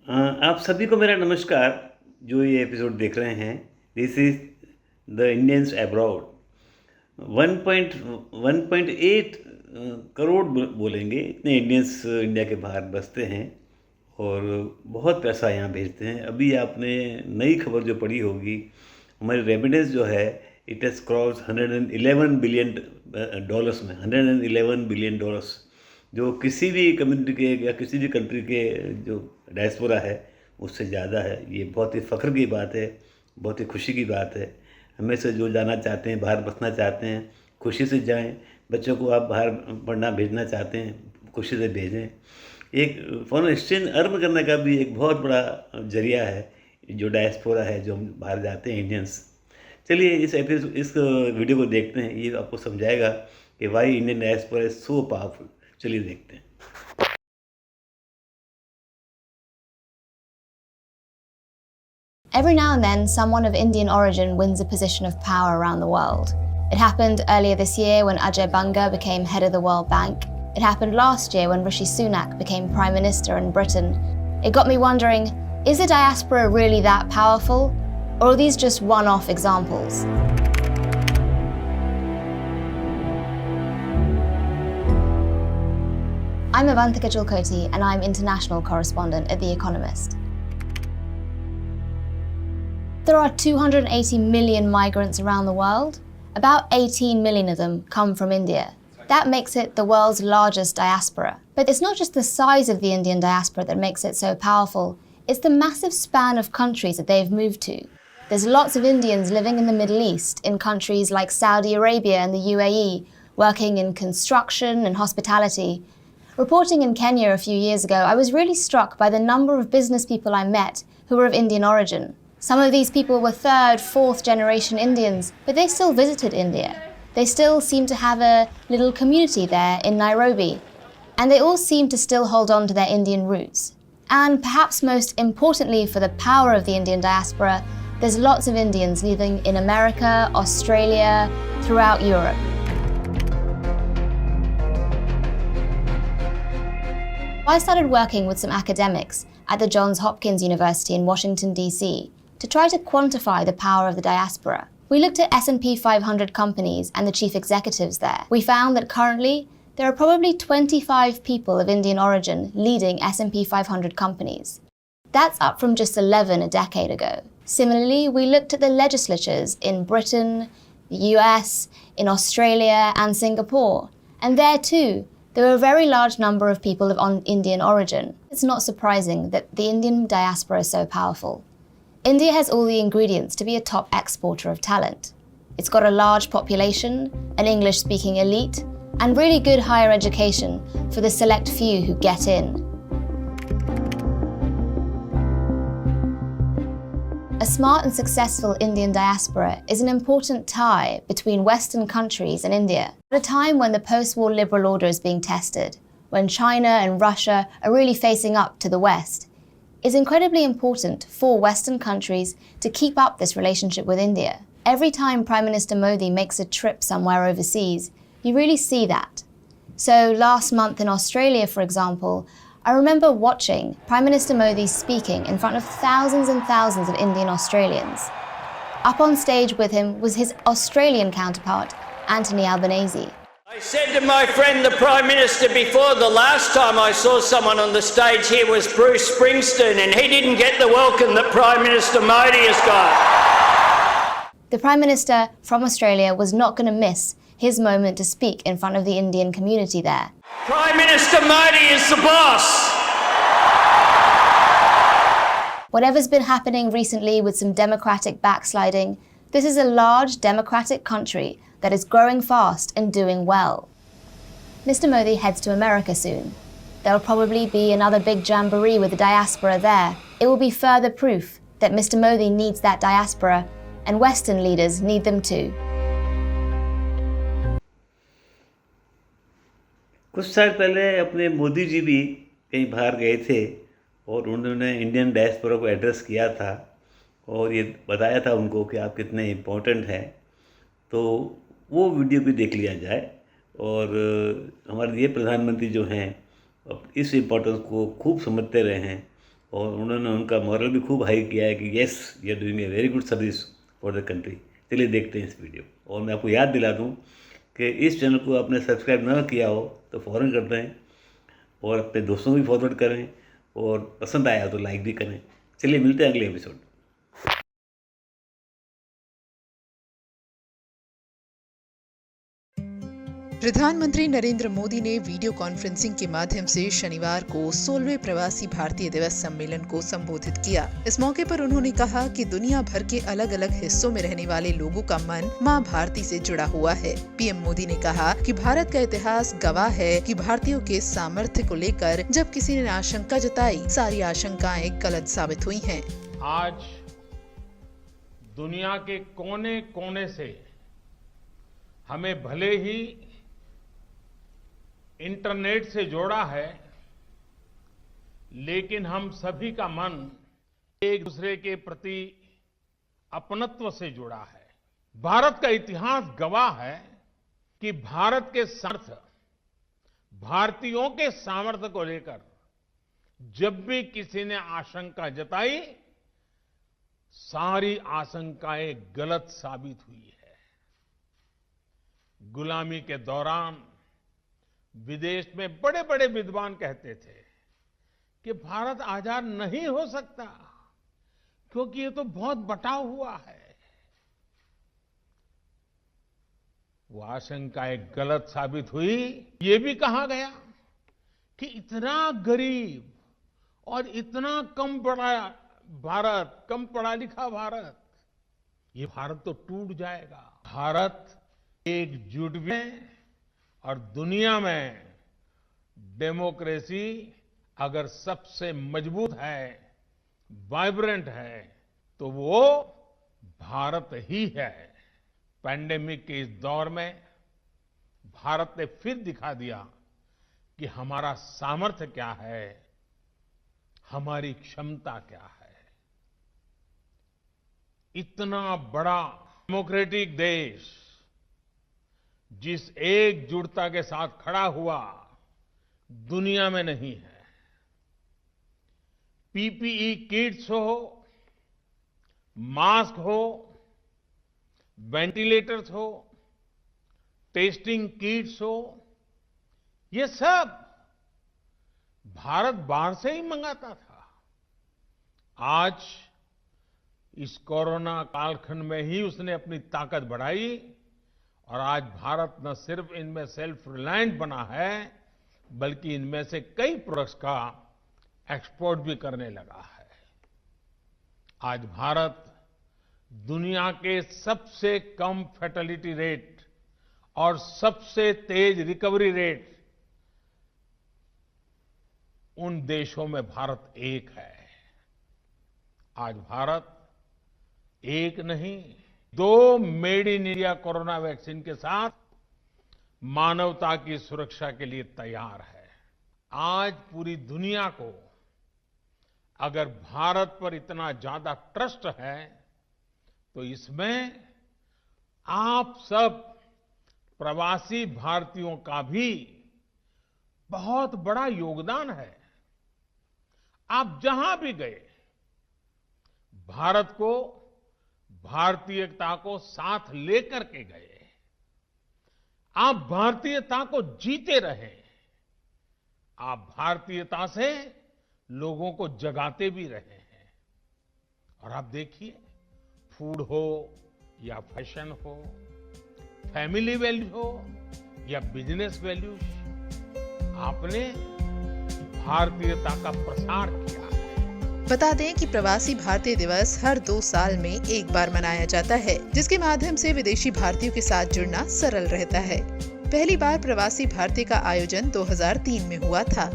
आप सभी को मेरा नमस्कार। जो ये एपिसोड देख रहे हैं, this is the Indians abroad. 1.8 crore बोलेंगे, इतने इंडियंस इंडिया के बाहर बसते हैं और बहुत पैसा यहाँ भेजते हैं। अभी आपने नई खबर जो पढ़ी होगी, हमारी रेमिटेंस जो है it has cross 111 billion dollars में, 111 बिलियन डॉलर्स, जो किसी भी कम्युनिटी के या किसी भी कंट्री के जो डायस्पोरा है उससे ज़्यादा है। ये बहुत ही फ़ख्र की बात है, बहुत ही खुशी की बात है। हमें से जो जाना चाहते हैं, बाहर बसना चाहते हैं, खुशी से जाएं। बच्चों को आप बाहर पढ़ना भेजना चाहते हैं, खुशी से भेजें। एक फॉरेन एक्सचेंज अर्न करने का भी एक बहुत बड़ा जरिया है जो डायस्पोरा है, जो हम बाहर जाते हैं इंडियंस। चलिए इस वीडियो को देखते हैं, ये आपको समझाएगा कि why Indian diaspora is so powerful. चलिए देखते हैं। Every now and then, someone of Indian origin wins a position of power around the world. It happened earlier this year when Ajay Banga became head of the World Bank. It happened last year when Rishi Sunak became Prime Minister in Britain. It got me wondering, is the diaspora really that powerful? Or are these just one-off examples? I'm Avantika Chilkoti and I'm international correspondent at The Economist. There are 280 million migrants around the world. About 18 million of them come from India. That makes it the world's largest diaspora. But it's not just the size of the Indian diaspora that makes it so powerful, it's the massive span of countries that they've moved to. There's lots of Indians living in the Middle East, in countries like Saudi Arabia and the UAE, working in construction and hospitality. Reporting in Kenya a few years ago, I was really struck by the number of business people I met who were of Indian origin. Some of these people were third, fourth generation Indians, but they still visited India. They still seem to have a little community there in Nairobi. And they all seem to still hold on to their Indian roots. And perhaps most importantly for the power of the Indian diaspora, there's lots of Indians living in America, Australia, throughout Europe. I started working with some academics at the Johns Hopkins University in Washington, D.C., to try to quantify the power of the diaspora. We looked at S&P 500 companies and the chief executives there. We found that currently, there are probably 25 people of Indian origin leading S&P 500 companies. That's up from just 11 a decade ago. Similarly, we looked at the legislatures in Britain, the US, in Australia and Singapore. And there too, there were a very large number of people of Indian origin. It's not surprising that the Indian diaspora is so powerful. India has all the ingredients to be a top exporter of talent. It's got a large population, an English-speaking elite, and really good higher education for the select few who get in. A smart and successful Indian diaspora is an important tie between Western countries and India. At a time when the post-war liberal order is being tested, when China and Russia are really facing up to the West, it's incredibly important for Western countries to keep up this relationship with India. Every time Prime Minister Modi makes a trip somewhere overseas, you really see that. So last month in Australia, for example, I remember watching Prime Minister Modi speaking in front of thousands and thousands of Indian Australians. Up on stage with him was his Australian counterpart, Anthony Albanese. I said to my friend, the Prime Minister, before, the last time I saw someone on the stage here was Bruce Springsteen, and he didn't get the welcome that Prime Minister Modi has got. The Prime Minister from Australia was not going to miss his moment to speak in front of the Indian community there. Prime Minister Modi is the boss. Whatever's been happening recently with some democratic backsliding, this is a large democratic country that is growing fast and doing well. Mr. Modi heads to America soon. There'll probably be another big jamboree with the diaspora there. It will be further proof that Mr. Modi needs that diaspora and Western leaders need them too. कुछ साल पहले अपने मोदी जी भी कहीं बाहर गए थे और उन्होंने इंडियन डायस्पोरा को एड्रेस किया था और ये बताया था उनको कि आप कितने इम्पोर्टेंट हैं। तो वो वीडियो भी देख लिया जाए और हमारे ये प्रधानमंत्री जो हैं इस इम्पोर्टेंस को खूब समझते रहे हैं और उन्होंने उनका मॉरल भी खूब हाई किया है कि yes you are doing a very good service for the country. चलिए देखते हैं इस वीडियो। और मैं आपको याद दिला दूं कि इस चैनल को आपने सब्सक्राइब ना किया हो तो फ़ौरन कर दें और अपने दोस्तों को भी फॉरवर्ड करें और पसंद आया तो लाइक भी करें। चलिए मिलते हैं अगले एपिसोड। प्रधानमंत्री नरेंद्र मोदी ने वीडियो कॉन्फ्रेंसिंग के माध्यम से शनिवार को 16वें प्रवासी भारतीय दिवस सम्मेलन को संबोधित किया। इस मौके पर उन्होंने कहा कि दुनिया भर के अलग अलग हिस्सों में रहने वाले लोगों का मन मां भारती से जुड़ा हुआ है। पीएम मोदी ने कहा कि भारत का इतिहास गवाह है कि भारतीयों के सामर्थ्य को लेकर जब किसी ने आशंका जताई, सारी आशंकाएं गलत साबित हुई हैं। आज दुनिया के कोने कोने से हमें भले ही इंटरनेट से जोड़ा है, लेकिन हम सभी का मन एक दूसरे के प्रति अपनत्व से जुड़ा है। भारत का इतिहास गवाह है कि भारत के सामर्थ्य, भारतीयों के सामर्थ्य को लेकर जब भी किसी ने आशंका जताई, सारी आशंकाएं गलत साबित हुई है। गुलामी के दौरान विदेश में बड़े बड़े विद्वान कहते थे कि भारत आजाद नहीं हो सकता क्योंकि ये तो बहुत बटा हुआ है। वो आशंकाएं गलत साबित हुई। ये भी कहा गया कि इतना गरीब और इतना कम पढ़ा भारत, कम पढ़ा लिखा भारत, ये भारत तो टूट जाएगा। भारत एकजुट में और दुनिया में डेमोक्रेसी अगर सबसे मजबूत है, वाइब्रेंट है, तो वो भारत ही है। पैंडेमिक के इस दौर में भारत ने फिर दिखा दिया कि हमारा सामर्थ्य क्या है, हमारी क्षमता क्या है। इतना बड़ा डेमोक्रेटिक देश जिस एकजुटता के साथ खड़ा हुआ दुनिया में नहीं है। पीपीई किट्स हो, मास्क हो, वेंटिलेटर्स हो, टेस्टिंग किट्स हो, ये सब भारत बाहर से ही मंगाता था। आज इस कोरोना कालखंड में ही उसने अपनी ताकत बढ़ाई और आज भारत न सिर्फ इनमें सेल्फ रिलायंट बना है, बल्कि इनमें से कई प्रोडक्ट्स का एक्सपोर्ट भी करने लगा है। आज भारत दुनिया के सबसे कम फैटेलिटी रेट और सबसे तेज रिकवरी रेट, उन देशों में भारत एक है। आज भारत एक नहीं, 2 made in India corona vaccine के साथ मानवता की सुरक्षा के लिए तैयार है। आज पूरी दुनिया को अगर भारत पर इतना ज्यादा ट्रस्ट है तो इसमें आप सब प्रवासी भारतीयों का भी बहुत बड़ा योगदान है। आप जहां भी गए, भारत को, भारतीयता को साथ लेकर के गए। आप भारतीयता को जीते रहे। आप भारतीयता से लोगों को जगाते भी रहे हैं। और आप देखिए, फूड हो या फैशन हो, फैमिली वैल्यू हो या बिजनेस वैल्यू, आपने भारतीयता का प्रसार किया है। बता दें कि प्रवासी भारतीय दिवस हर 2 साल में एक बार मनाया जाता है, जिसके माध्यम से विदेशी भारतीयों के साथ जुड़ना सरल रहता है। पहली बार प्रवासी भारतीय का आयोजन 2003 में हुआ था।